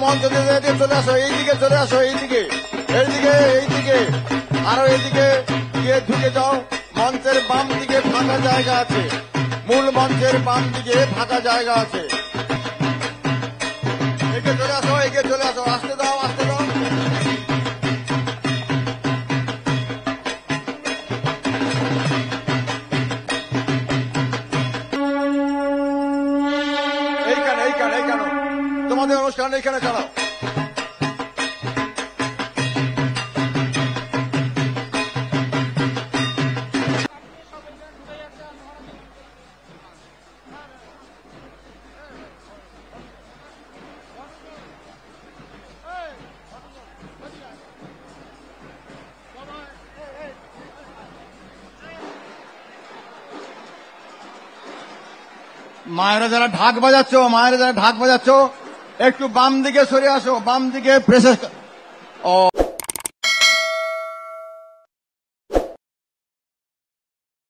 মঞ্চ দিয়ে চলে আসো, এইদিকে চলে আসো, এইদিকে এইদিকে এইদিকে আরো এইদিকে গিয়ে ঢুকে যাও। মঞ্চের বাম দিকে ফাঁকা জায়গা আছে, মূল মঞ্চের বাম দিকে ফাঁকা জায়গা আছে। এগিয়ে চলে আসো, এগিয়ে চলে আসো, আসতে দাও, আসতে দাও। এইখানে এইখানে এইখানে তোমাদের অনুষ্ঠান এইখানে চালাও। মায়েরা যারা ঢাক বাজাচ্ছ, মায়েরা যারা ঢাক বাজাচ্ছ, একটু বাম দিকে সরে আসো, বাম দিকে প্রেসে।